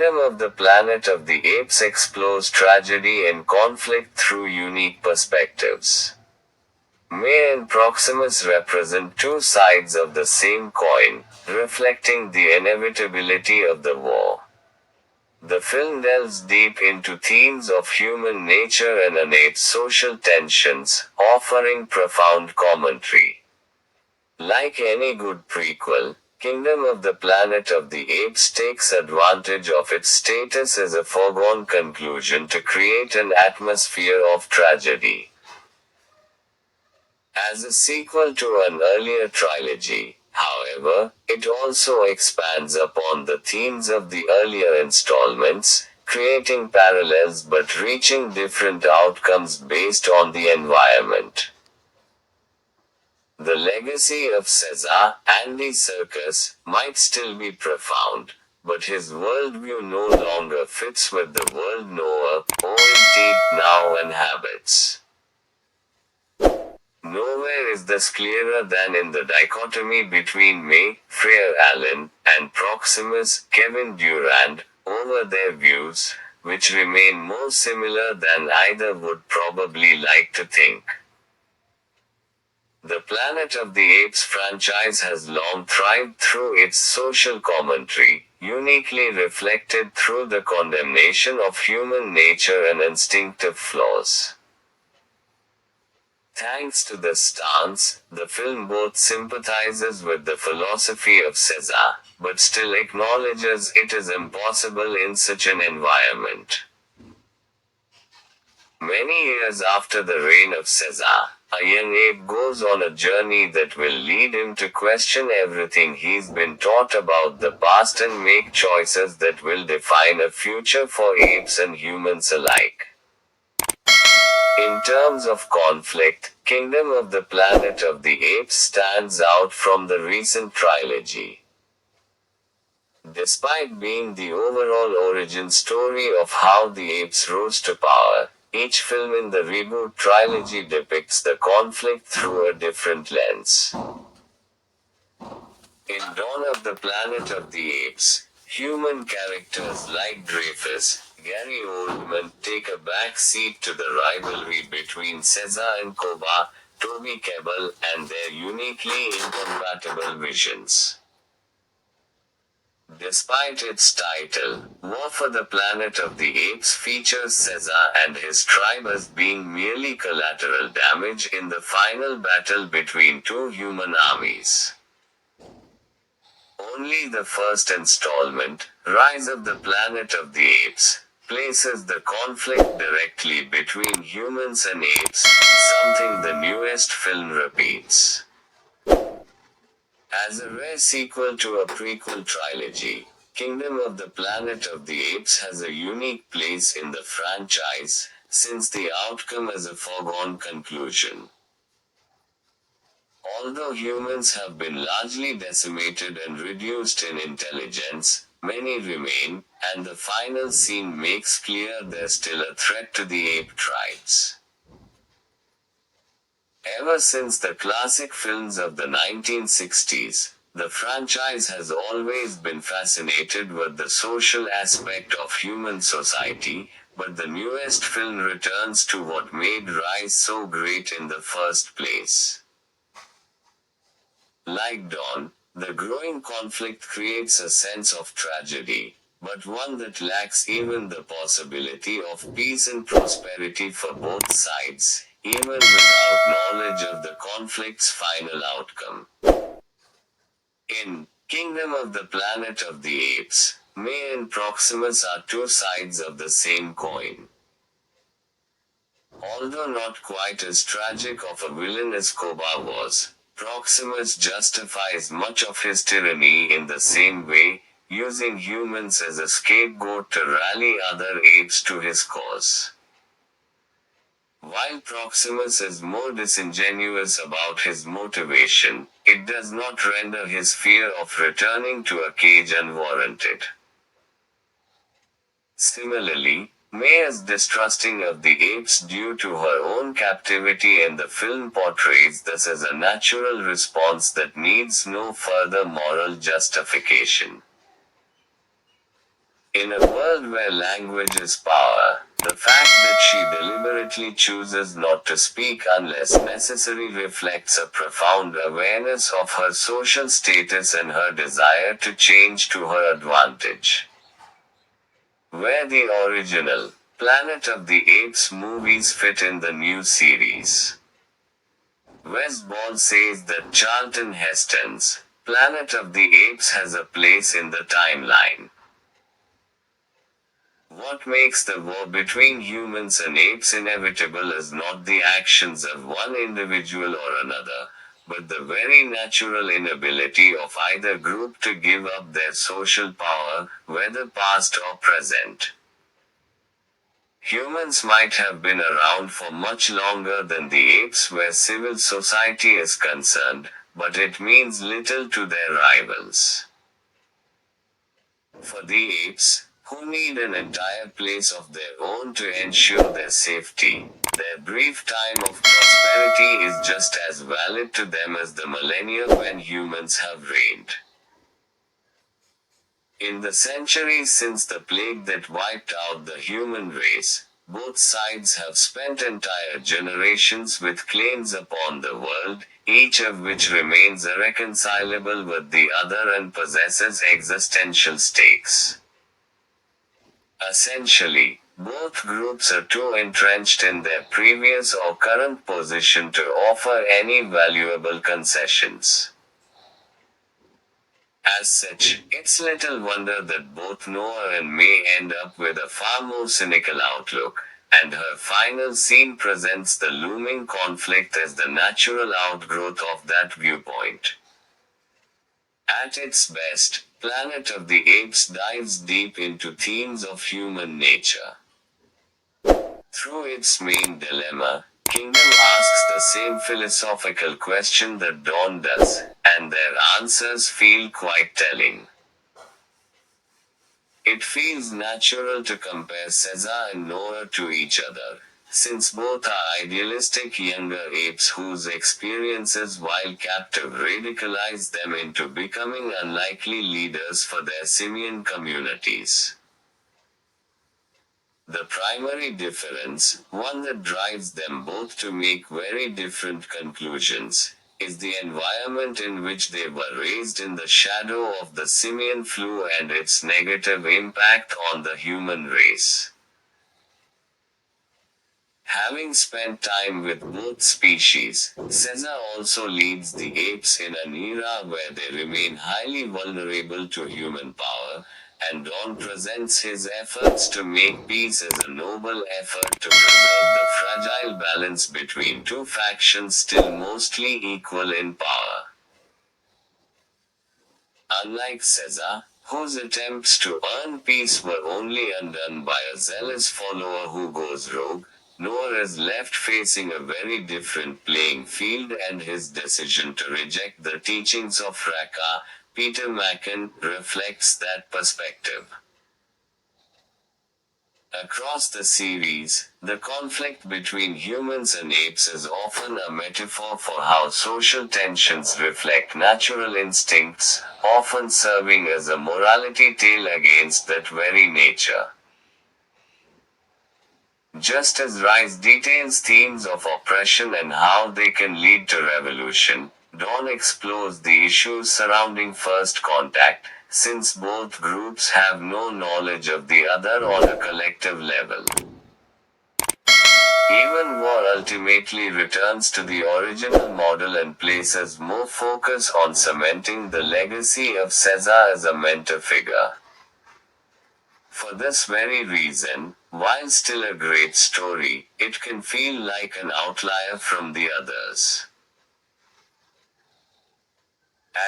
Kingdom of the Planet of the Apes explores tragedy and conflict through unique perspectives. Mae and Proximus represent two sides of the same coin, reflecting the inevitability of the war. The film delves deep into themes of human nature and innate social tensions, offering profound commentary. Like any good prequel, Kingdom of the Planet of the Apes takes advantage of its status as a foregone conclusion to create an atmosphere of tragedy. As a sequel to an earlier trilogy, however, it also expands upon the themes of the earlier installments, creating parallels but reaching different outcomes based on the environment. The legacy of Caesar, Andy Serkis, might still be profound, but his worldview no longer fits with the world Noah, Owen Teague now inhabits. Nowhere is this clearer than in the dichotomy between Mae, Freya Allan, and Proximus, Kevin Durand, over their views, which remain more similar than either would probably like to think. The Planet of the Apes franchise has long thrived through its social commentary, uniquely reflected through the condemnation of human nature and instinctive flaws. Thanks to this stance, the film both sympathizes with the philosophy of Caesar, but still acknowledges it is impossible in such an environment. Many years after the reign of Caesar, a young ape goes on a journey that will lead him to question everything he's been taught about the past and make choices that will define a future for apes and humans alike. In terms of conflict, Kingdom of the Planet of the Apes stands out from the recent trilogy. Despite being the overall origin story of how the apes rose to power, each film in the reboot trilogy depicts the conflict through a different lens. In Dawn of the Planet of the Apes, human characters like Dreyfus, Gary Oldman take a back seat to the rivalry between Caesar and Koba, Toby Kebbell, and their uniquely incompatible visions. Despite its title, War for the Planet of the Apes features Caesar and his tribe as being merely collateral damage in the final battle between two human armies. Only the first installment, Rise of the Planet of the Apes, places the conflict directly between humans and apes, something the newest film repeats. As a rare sequel to a prequel trilogy, Kingdom of the Planet of the Apes has a unique place in the franchise, since the outcome is a foregone conclusion. Although humans have been largely decimated and reduced in intelligence, many remain, and the final scene makes clear there's still a threat to the ape tribes. Ever since the classic films of the 1960s, the franchise has always been fascinated with the social aspect of human society, but the newest film returns to what made Rise so great in the first place. Like Dawn, the growing conflict creates a sense of tragedy, but one that lacks even the possibility of peace and prosperity for both sides, even without knowledge of the conflict's final outcome. In Kingdom of the Planet of the Apes, Mae and Proximus are two sides of the same coin. Although not quite as tragic of a villain as Koba was, Proximus justifies much of his tyranny in the same way, using humans as a scapegoat to rally other apes to his cause. While Proximus is more disingenuous about his motivation, it does not render his fear of returning to a cage unwarranted. Similarly, Mae is distrusting of the apes due to her own captivity, and the film portrays this as a natural response that needs no further moral justification. In a world where language is power, the fact that she deliberately chooses not to speak unless necessary reflects a profound awareness of her social status and her desire to change to her advantage. Where the original Planet of the Apes movies fit in the new series. Wes Ball says that Charlton Heston's Planet of the Apes has a place in the timeline. What makes the war between humans and apes inevitable is not the actions of one individual or another, but the very natural inability of either group to give up their social power, whether past or present. Humans might have been around for much longer than the apes where civil society is concerned, but it means little to their rivals. For the apes, who need an entire place of their own to ensure their safety, their brief time of prosperity is just as valid to them as the millennia when humans have reigned. In the centuries since the plague that wiped out the human race, both sides have spent entire generations with claims upon the world, each of which remains irreconcilable with the other and possesses existential stakes. Essentially, both groups are too entrenched in their previous or current position to offer any valuable concessions. As such, it's little wonder that both Noah and Mae end up with a far more cynical outlook, and her final scene presents the looming conflict as the natural outgrowth of that viewpoint. At its best, Planet of the Apes dives deep into themes of human nature. Through its main dilemma, Kingdom asks the same philosophical question that Dawn does, and their answers feel quite telling. It feels natural to compare Caesar and Noah to each other, since both are idealistic younger apes whose experiences while captive radicalize them into becoming unlikely leaders for their simian communities. The primary difference, one that drives them both to make very different conclusions, is the environment in which they were raised in the shadow of the simian flu and its negative impact on the human race. Having spent time with both species, Caesar also leads the apes in an era where they remain highly vulnerable to human power, and Dawn presents his efforts to make peace as a noble effort to preserve the fragile balance between two factions still mostly equal in power. Unlike Caesar, whose attempts to earn peace were only undone by a zealous follower who goes rogue, Noah is left facing a very different playing field, and his decision to reject the teachings of Raka, Peter Macken, reflects that perspective. Across the series, the conflict between humans and apes is often a metaphor for how social tensions reflect natural instincts, often serving as a morality tale against that very nature. Just as Rise details themes of oppression and how they can lead to revolution, Dawn explores the issues surrounding first contact, since both groups have no knowledge of the other on a collective level. Even war ultimately returns to the original model and places more focus on cementing the legacy of Caesar as a mentor figure. For this very reason, while still a great story, it can feel like an outlier from the others.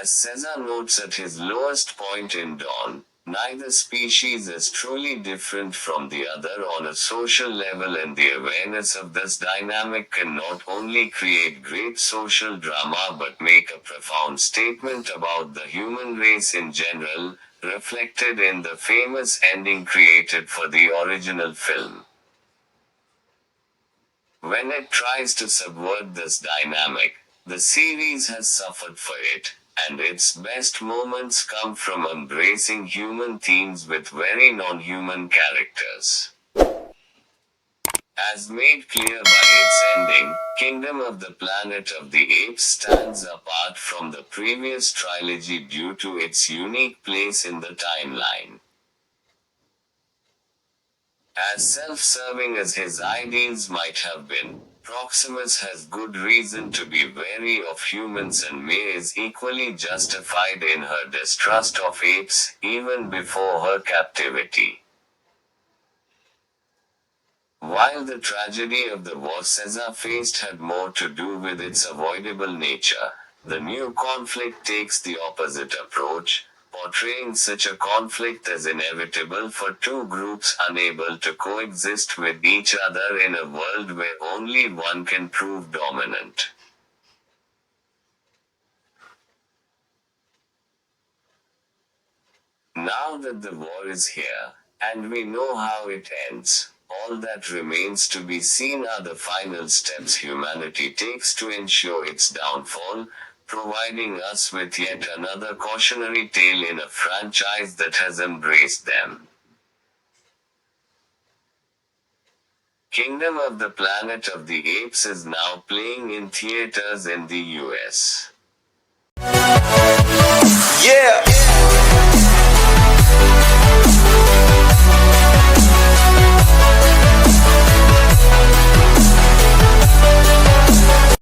As Caesar notes at his lowest point in Dawn, neither species is truly different from the other on a social level, and the awareness of this dynamic can not only create great social drama but make a profound statement about the human race in general, reflected in the famous ending created for the original film. When it tries to subvert this dynamic, the series has suffered for it, and its best moments come from embracing human themes with very non-human characters. As made clear by its ending, Kingdom of the Planet of the Apes stands apart from the previous trilogy due to its unique place in the timeline. As self-serving as his ideals might have been, Proximus has good reason to be wary of humans, and Mae is equally justified in her distrust of apes, even before her captivity. While the tragedy of the war Caesar faced had more to do with its avoidable nature, the new conflict takes the opposite approach, portraying such a conflict as inevitable for two groups unable to coexist with each other in a world where only one can prove dominant. Now that the war is here, and we know how it ends, all that remains to be seen are the final steps humanity takes to ensure its downfall, providing us with yet another cautionary tale in a franchise that has embraced them. Kingdom of the Planet of the Apes is now playing in theaters in the US. Yeah!